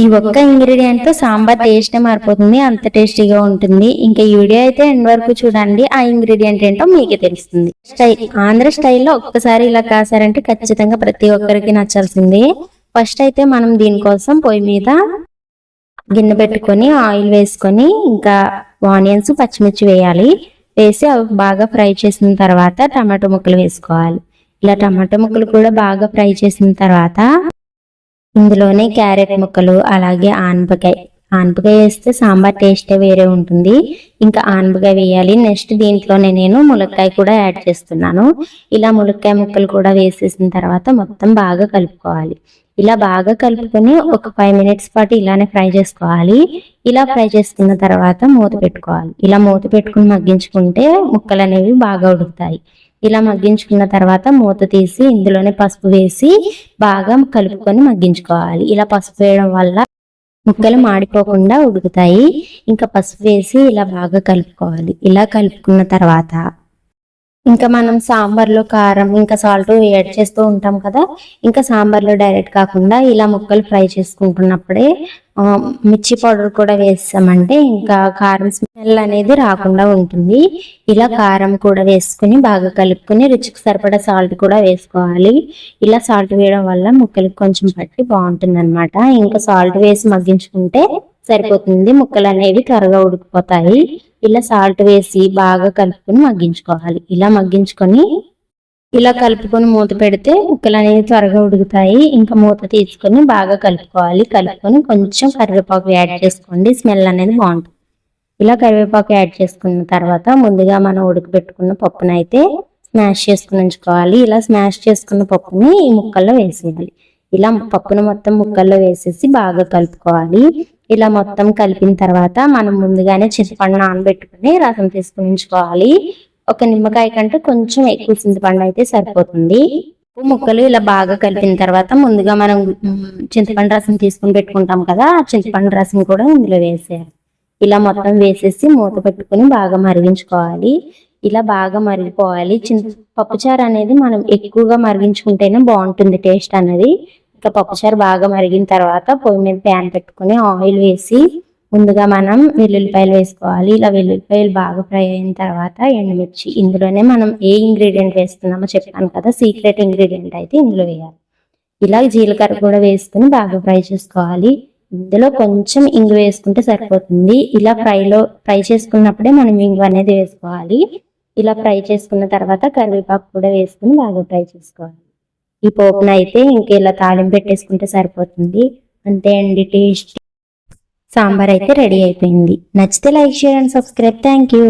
ఈ ఒక్క ఇంగ్రీడియంట్ తో సాంబార్ టేస్ట్ మారిపోతుంది, అంత టేస్టీగా ఉంటుంది. ఇంకా ఈ వీడియో అయితే ఎండ్ వరకు చూడండి, ఆ ఇంగ్రీడియంట్ ఏంటో మీకే తెలుస్తుంది. ఆంధ్ర స్టైల్లో ఒక్కసారి ఇలా కాసారంటే ఖచ్చితంగా ప్రతి ఒక్కరికి నచ్చాల్సిందే. ఫస్ట్ అయితే మనం దీనికోసం పొయ్యి మీద గిన్నె పెట్టుకొని ఆయిల్ వేసుకొని ఇంకా ఆనియన్స్ పచ్చిమిర్చి వేయాలి. వేసి అవి బాగా ఫ్రై చేసిన తర్వాత టమాటో ముక్కలు వేసుకోవాలి. ఇలా టమాటో ముక్కలు కూడా బాగా ఫ్రై చేసిన తర్వాత ఇందులోనే క్యారెట్ ముక్కలు అలాగే ఆనపకాయ వేస్తే సాంబార్ టేస్ట్ వేరే ఉంటుంది. ఇంకా ఆనపకాయ వేయాలి. నెక్స్ట్ దీంట్లోనే నేను ములక్కాయ కూడా యాడ్ చేస్తున్నాను. ఇలా ములక్కాయ ముక్కలు కూడా వేసేసిన తర్వాత మొత్తం బాగా కలుపుకోవాలి. ఇలా బాగా కలుపుకొని ఒక 5 మినిట్స్ పాటు ఇలానే ఫ్రై చేసుకోవాలి. ఇలా ఫ్రై చేసుకున్న తర్వాత మూత పెట్టుకోవాలి. ఇలా మూత పెట్టుకుని మగ్గించుకుంటే ముక్కలు అనేవి బాగా ఉడుకుతాయి. ఇలా మగ్గించుకున్న తర్వాత మూత తీసి ఇందులోనే పసుపు వేసి బాగా కలుపుకొని మగ్గించుకోవాలి. ఇలా పసుపు వేయడం వల్ల ముక్కలు మాడిపోకుండా ఉడుకుతాయి. ఇంకా పసుపు వేసి ఇలా బాగా కలుపుకోవాలి. ఇలా కలుపుకున్న తర్వాత ఇంకా మనం సాంబార్లో కారం ఇంకా సాల్ట్ యాడ్ చేస్తూ ఉంటాం కదా. ఇంకా సాంబార్లో డైరెక్ట్ కాకుండా ఇలా ముక్కలు ఫ్రై చేసుకుంటున్నప్పుడే మిర్చి పౌడర్ కూడా వేసామంటే ఇంకా కారం స్మెల్ అనేది రాకుండా ఉంటుంది. ఇలా కారం కూడా వేసుకుని బాగా కలుపుకొని రుచికి సరిపడా సాల్ట్ కూడా వేసుకోవాలి. ఇలా సాల్ట్ వేయడం వల్ల ముక్కలకి కొంచెం పట్టి బాగుంటుంది అనమాట. ఇంకా సాల్ట్ వేసి మగ్గించుకుంటే సరిపోతుంది. ముక్కలు అనేవి త్వరగా ఉడికిపోతాయి. ఇలా సాల్ట్ వేసి బాగా కలుపుకొని మగ్గించుకోవాలి. ఇలా కలుపుకొని మూత పెడితే ముక్కలు అనేవి త్వరగా ఉడుకుతాయి. ఇంకా మూత తీసుకొని బాగా కలుపుకోవాలి. కలుపుకొని కొంచెం కరివేపాకు యాడ్ చేసుకోండి, స్మెల్ అనేది బాగుంటుంది. ఇలా కరివేపాకు యాడ్ చేసుకున్న తర్వాత ముందుగా మనం ఉడకబెట్టుకున్న పప్పునైతే స్మాష్ చేసుకుని ఉంచుకోవాలి. ఇలా స్మాష్ చేసుకున్న పప్పుని ఈ ముక్కల్లో వేసేయాలి. ఇలా పప్పును మొత్తం ముక్కల్లో వేసేసి బాగా కలుపుకోవాలి. ఇలా మొత్తం కలిపిన తర్వాత మనం ముందుగానే చింతపండు నానబెట్టుకుని రసం తీసుకుని ఉంచుకోవాలి. ఒక నిమ్మకాయ కంటే కొంచెం ఎక్కువ చింతపండు అయితే సరిపోతుంది. ముక్కలు ఇలా బాగా కలిపిన తర్వాత ముందుగా మనం చింతపండు రసం తీసుకుని పెట్టుకుంటాం కదా, ఆ చింతపండు రసం కూడా ఇందులో వేసేయాలి. ఇలా మొత్తం వేసేసి మూత పెట్టుకుని బాగా మరిగించుకోవాలి. ఇలా బాగా మరిగిపోవాలి. పప్పుచారు అనేది మనం ఎక్కువగా మరిగించుకుంటేనే బాగుంటుంది టేస్ట్ అనేది. ఇంకా పప్పుచారు బాగా మరిగిన తర్వాత పొయ్యి మీద ప్యాన్ పెట్టుకుని ఆయిల్ వేసి ముందుగా మనం వెల్లుల్లిపాయలు వేసుకోవాలి. ఇలా వెల్లుల్లిపాయలు బాగా ఫ్రై అయిన తర్వాత ఎండుమిర్చి, ఇందులోనే మనం ఏ ఇంగ్రీడియంట్ వేస్తున్నామో చెప్పాను కదా, సీక్రెట్ ఇంగ్రీడియంట్ అయితే ఇందులో వేయాలి. ఇలా జీలకర్ర కూడా వేసుకుని బాగా ఫ్రై చేసుకోవాలి. ఇందులో కొంచెం ఇంగు వేసుకుంటే సరిపోతుంది. ఇలా ఫ్రై చేసుకున్నప్పుడే మనం ఇంగు అనేది వేసుకోవాలి. ఇలా ఫ్రై చేసుకున్న తర్వాత కరివేపాకు కూడా వేసుకుని బాగా ఫ్రై చేసుకోవాలి. ఈ పోపున అయితే ఇంక ఇలా తాలింపు పెట్టేసుకుంటే సరిపోతుంది. అంతే అండి, టేస్ట్ సాంబార్ అయితే రెడీ అయిపోయింది. నచ్చితే like, share and subscribe. Thank you.